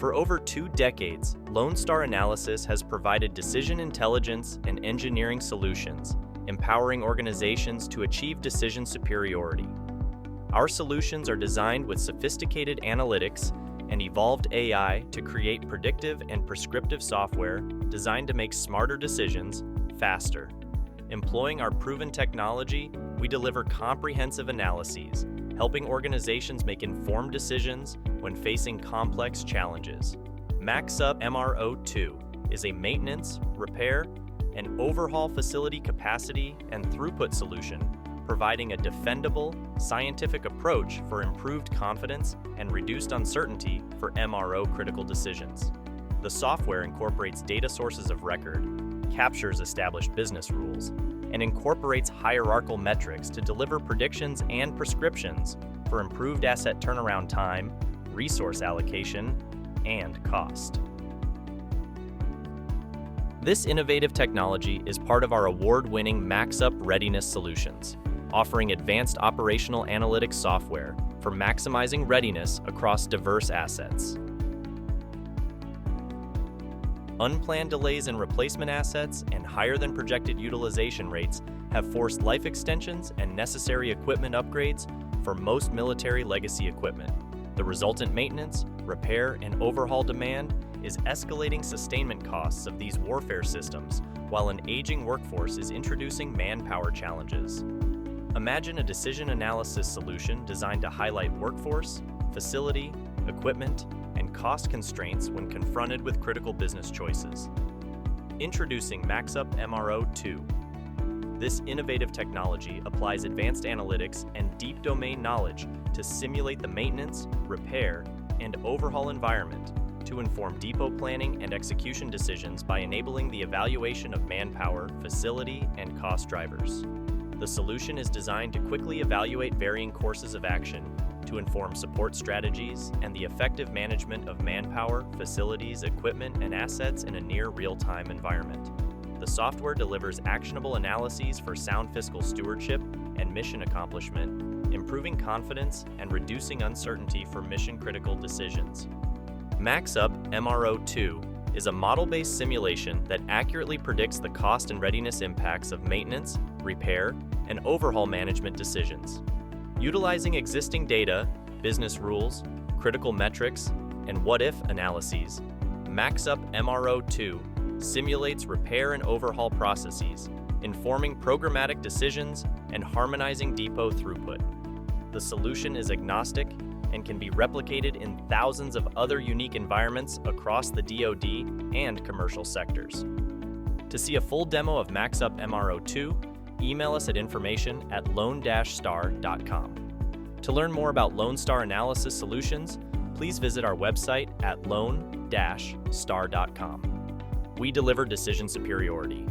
For over 2 decades, Lone Star Analysis has provided decision intelligence and engineering solutions, empowering organizations to achieve decision superiority. Our solutions are designed with sophisticated analytics and evolved AI to create predictive and prescriptive software designed to make smarter decisions faster. Employing our proven technology, we deliver comprehensive analyses, helping organizations make informed decisions when facing complex challenges. MaxUp MRO2 is a maintenance, repair, and overhaul facility capacity and throughput solution, providing a defendable, scientific approach for improved confidence and reduced uncertainty for MRO critical decisions. The software incorporates data sources of record, captures established business rules, and incorporates hierarchical metrics to deliver predictions and prescriptions for improved asset turnaround time, resource allocation, and cost. This innovative technology is part of our award-winning MaxUp Readiness solutions, offering advanced operational analytics software for maximizing readiness across diverse assets. Unplanned delays in replacement assets and higher than projected utilization rates have forced life extensions and necessary equipment upgrades for most military legacy equipment. The resultant maintenance, repair, and overhaul demand is escalating sustainment costs of these warfare systems, while an aging workforce is introducing manpower challenges. Imagine a decision analysis solution designed to highlight workforce, facility, equipment, and cost constraints when confronted with critical business choices. Introducing MaxUp MRO2. This innovative technology applies advanced analytics and deep domain knowledge to simulate the maintenance, repair, and overhaul environment to inform depot planning and execution decisions by enabling the evaluation of manpower, facility, and cost drivers. The solution is designed to quickly evaluate varying courses of action to inform support strategies and the effective management of manpower, facilities, equipment, and assets in a near real-time environment. The software delivers actionable analyses for sound fiscal stewardship and mission accomplishment, improving confidence and reducing uncertainty for mission-critical decisions. MaxUp MRO2 is a model-based simulation that accurately predicts the cost and readiness impacts of maintenance, repair, and overhaul management decisions. Utilizing existing data, business rules, critical metrics, and what-if analyses, MaxUp MRO2 simulates repair and overhaul processes, informing programmatic decisions and harmonizing depot throughput. The solution is agnostic and can be replicated in thousands of other unique environments across the DoD and commercial sectors. To see a full demo of MaxUp MRO2, email us at information@lone-star.com. To learn more about Lone Star Analysis Solutions, please visit our website at lone-star.com. We deliver decision superiority.